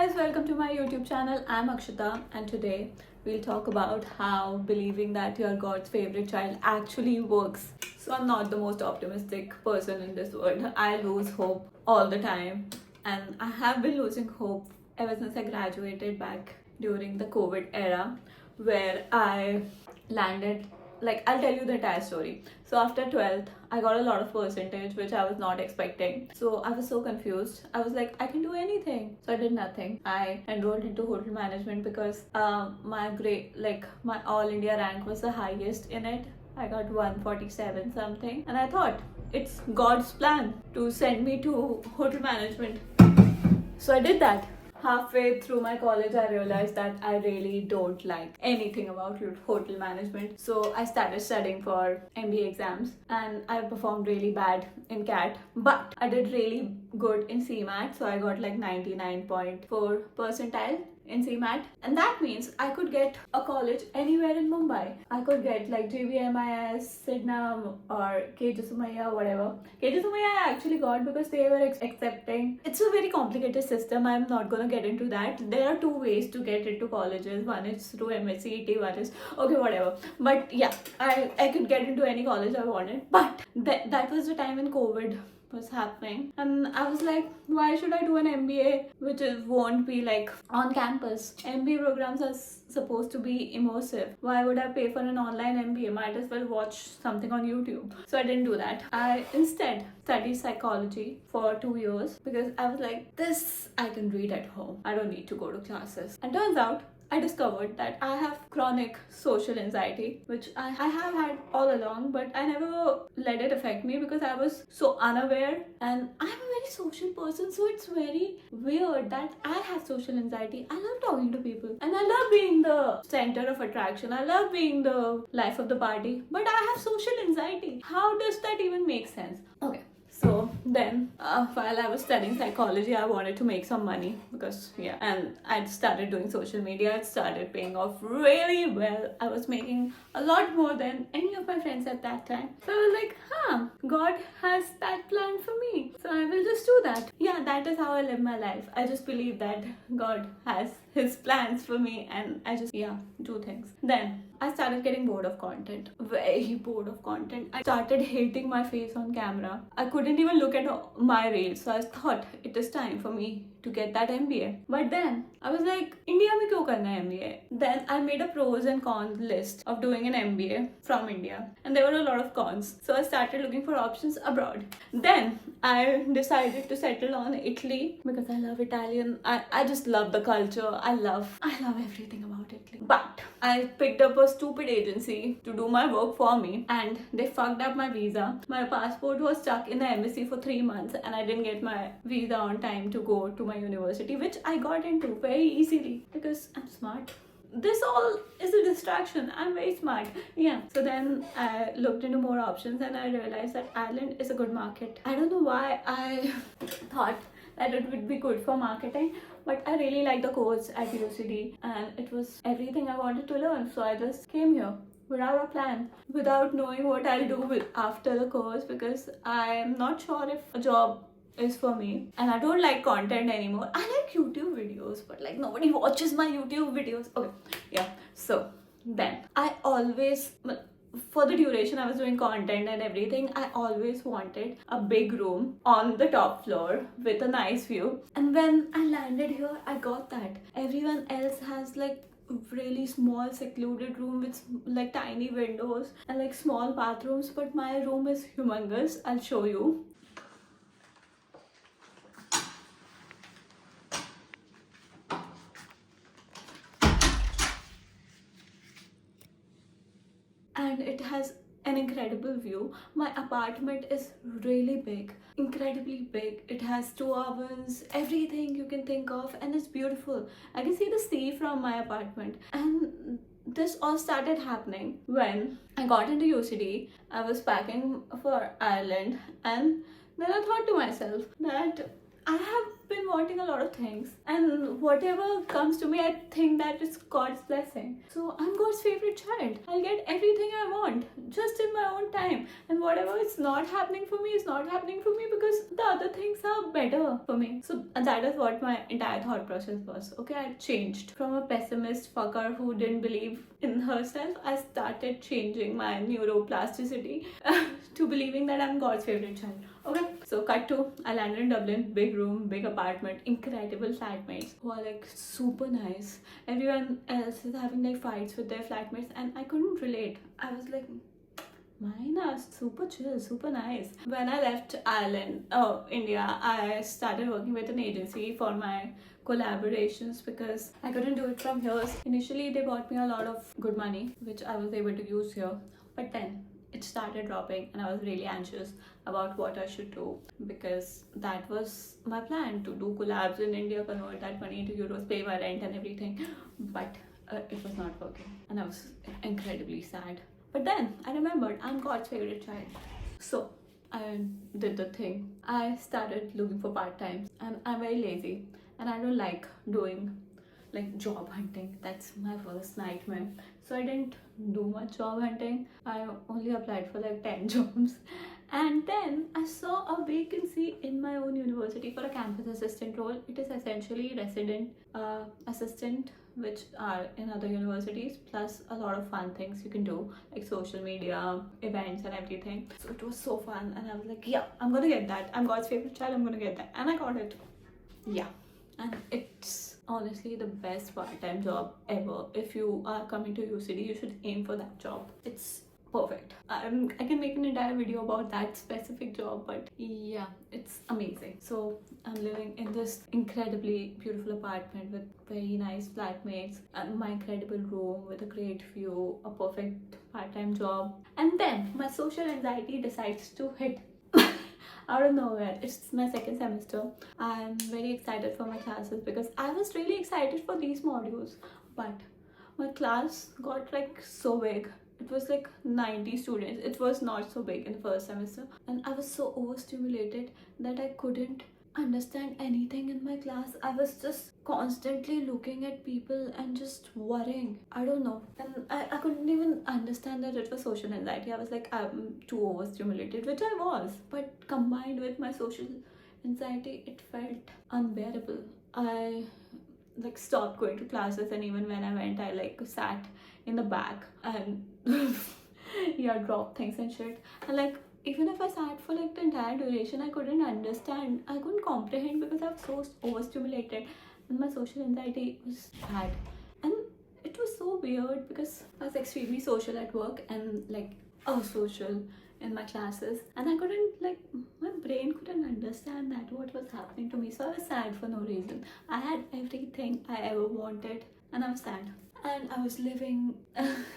guys, welcome to my YouTube channel. I'm Akshita and today we'll talk about how believing that you're God's favorite child actually works. So I'm not the most optimistic person in this world. I lose hope all the time and I have been losing hope ever since I graduated back during the COVID era where I landed. I'll tell you the entire story. So after 12th I got a lot of percentage which I was not expecting, so I was so confused. I was like, I can do anything, so I did nothing. I enrolled into hotel management because my grade, my all India rank was the highest in it. I got 147 something and I thought it's God's plan to send me to hotel management, so I did that. Halfway through my college, I realized that I really don't like anything about hotel management. So I started studying for MBA exams and I performed really bad in CAT. But I did really good in CMAT. So I got like 99.4 percentile in CMAT. And that means I could get a college anywhere in Mumbai. I could get like JBMIS, Sidnam or KJ Sumaya, whatever. KJ Sumaya I actually got because they were accepting. It's a very complicated system. I'm not going to get into that. There are two ways to get into colleges. One is through MSCET, one is okay, whatever. But yeah, I could get into any college I wanted. But that was the time when COVID was happening and I was like, why should I do an MBA which won't be like on campus? MBA programs are supposed to be immersive. Why would I pay for an online MBA? Might as well watch something on YouTube. So I didn't do that. I instead studied psychology for 2 years because I was like, this I can read at home. I don't need to go to classes. And turns out I discovered that I have chronic social anxiety, which I have had all along, but I never let it affect me because I was so unaware. And I'm a very social person, so it's very weird that I have social anxiety. I love talking to people and I love being the center of attraction. I love being the life of the party, but I have social anxiety. How does that even make sense? Okay. So then, while I was studying psychology, I wanted to make some money because, yeah, and I started doing social media. It started paying off really well. I was making a lot more than any of my friends at that time. So I was like, God has that plan for me. So I will just do that. Yeah, that is how I live my life. I just believe that God has his plans for me and I just, do things. Then I started getting bored of content, very bored of content. I started hating my face on camera. I couldn't even look at my reels, so I thought it is time for me to get that MBA. But then I was like, India mein kyun karna hai MBA? Then I made a pros and cons list of doing an MBA from India, and there were a lot of cons. So I started looking for options abroad. Then I decided to settle on Italy because I love Italian. I just love the culture. I love everything about Italy. But I picked up a stupid agency to do my work for me and they fucked up my visa. My passport was stuck in the embassy for 3 months and I didn't get my visa on time to go to my university, which I got into very easily because I'm smart. This all is a distraction. I'm very smart. Yeah. So then I looked into more options and I realized that Ireland is a good market. I don't know why I thought that it would be good for marketing, but I really liked the course at UCD and it was everything I wanted to learn. So I just came here without a plan, without knowing what I'll do after the course because I'm not sure if a job is for me and I don't like content anymore. I like YouTube videos, but like nobody watches my YouTube videos. Okay, yeah. So then I always, for the duration I was doing content and everything, I always wanted a big room on the top floor with a nice view. And when I landed here, I got that. Everyone else has like really small secluded room with like tiny windows and like small bathrooms, but my room is humongous. I'll show you. And it has an incredible view. My apartment is really big, incredibly big. It has 2 ovens, everything you can think of, and it's beautiful. I can see the sea from my apartment. And this all started happening when I got into UCD. I was packing for Ireland and then I thought to myself that I have been wanting a lot of things, and whatever comes to me, I think that it's God's blessing. So I'm God's favorite child. I'll get everything I want just in my own time, and whatever is not happening for me is not happening for me because the other things are better for me. So that is what my entire thought process was. Okay, I changed from a pessimist fucker who didn't believe in herself. I started changing my neuroplasticity to believing that I'm God's favorite child. Okay, so cut to, I landed in Dublin, big room, big apartment, incredible flatmates who are like super nice. Everyone else is having like fights with their flatmates, and I couldn't relate. I was like, mine are super chill, super nice. When I left India, I started working with an agency for my collaborations because I couldn't do it from here. Initially, they bought me a lot of good money, which I was able to use here. But then it started dropping, and I was really anxious about what I should do because that was my plan, to do collabs in India, convert that money into euros, pay my rent and everything. But it was not working, and I was incredibly sad. But then I remembered I'm God's favorite child. So I did the thing. I started looking for part-time, and I'm very lazy and I don't like doing like job hunting. That's my worst nightmare. So I didn't do much job hunting. I only applied for like 10 jobs. And then I saw a vacancy in my own university for a campus assistant role. It is essentially resident assistant, which are in other universities, plus a lot of fun things you can do like social media, events and everything. So it was so fun, and I was like, yeah, I'm gonna get that. I'm God's favorite child, I'm gonna get that. And I got it. Yeah. And it's honestly the best part-time job ever. If you are coming to UCD, you should aim for that job. It's perfect. I can make an entire video about that specific job, but yeah, it's amazing. So I'm living in this incredibly beautiful apartment with very nice flatmates, and my incredible room with a great view, a perfect part-time job. And then my social anxiety decides to hit out of nowhere. It's my second semester. I'm very excited for my classes because I was really excited for these modules, but my class got like so big. It was like 90 students. It was not so big in the first semester, and I was so overstimulated that I couldn't understand anything in my class. I was just constantly looking at people and just worrying. I don't know. And I couldn't even understand that it was social anxiety. I was like, I'm too overstimulated, which I was. But combined with my social anxiety, it felt unbearable. I like stopped going to classes, and even when I went, I like sat in the back and yeah, dropped things and shit. And like, even if I sat for like the entire duration, I couldn't understand, I couldn't comprehend because I was so overstimulated, and my social anxiety was bad. And it was so weird because I was extremely social at work and like social in my classes, and I couldn't, like, my brain couldn't understand that what was happening to me. So I was sad for no reason. I had everything I ever wanted, and I was sad. And I was living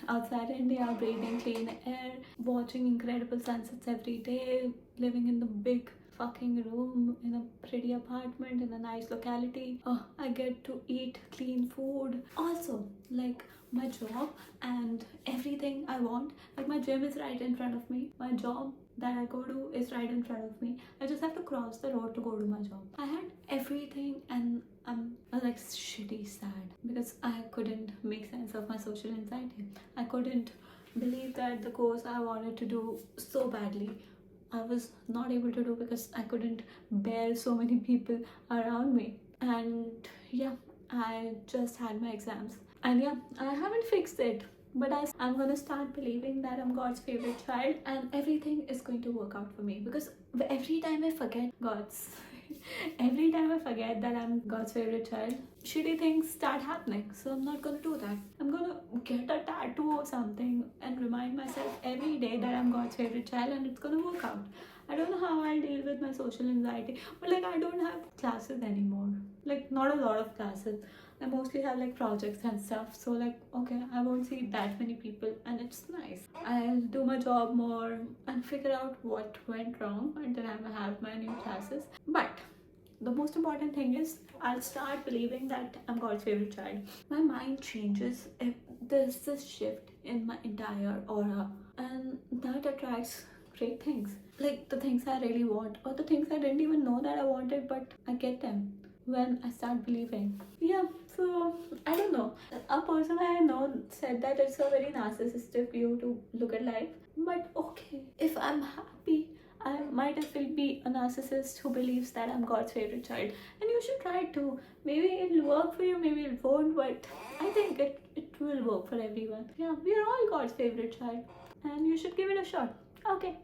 outside India, breathing clean air, watching incredible sunsets every day, living in the big fucking room in a pretty apartment in a nice locality. I get to eat clean food. Also, like, my job and everything I want. Like, my gym is right in front of me. My job that I go to is right in front of me. I just have to cross the road to go to my job. I had everything, and I was like shitty sad because I couldn't make sense of my social anxiety. I couldn't believe that the course I wanted to do so badly, I was not able to do because I couldn't bear so many people around me. And yeah, I just had my exams, and yeah, I haven't fixed it, but I'm gonna start believing that I'm God's favorite child, and everything is going to work out for me. Because every time I forget every time I forget that I'm God's favorite child, shitty things start happening. So I'm not gonna do that. I'm gonna get a tattoo or something and remind myself every day that I'm God's favorite child, and it's gonna work out. I don't know how I'll deal with my social anxiety, but like, I don't have classes anymore. Like, not a lot of classes. I mostly have like projects and stuff. So like, okay, I won't see that many people, and it's nice. I'll do my job more and figure out what went wrong until I have my new classes. But the most important thing is I'll start believing that I'm God's favorite child. My mind changes if there's this shift in my entire aura, and that attracts great things. Like the things I really want, or the things I didn't even know that I wanted, but I get them. when I start believing. Yeah, so I don't know. A person I know said that it's a very narcissistic view to look at life. But okay, if I'm happy, I might as well be a narcissist who believes that I'm God's favorite child. And you should try it too. Maybe it'll work for you, maybe it won't, but I think it will work for everyone. Yeah, we're all God's favorite child. And you should give it a shot. Okay,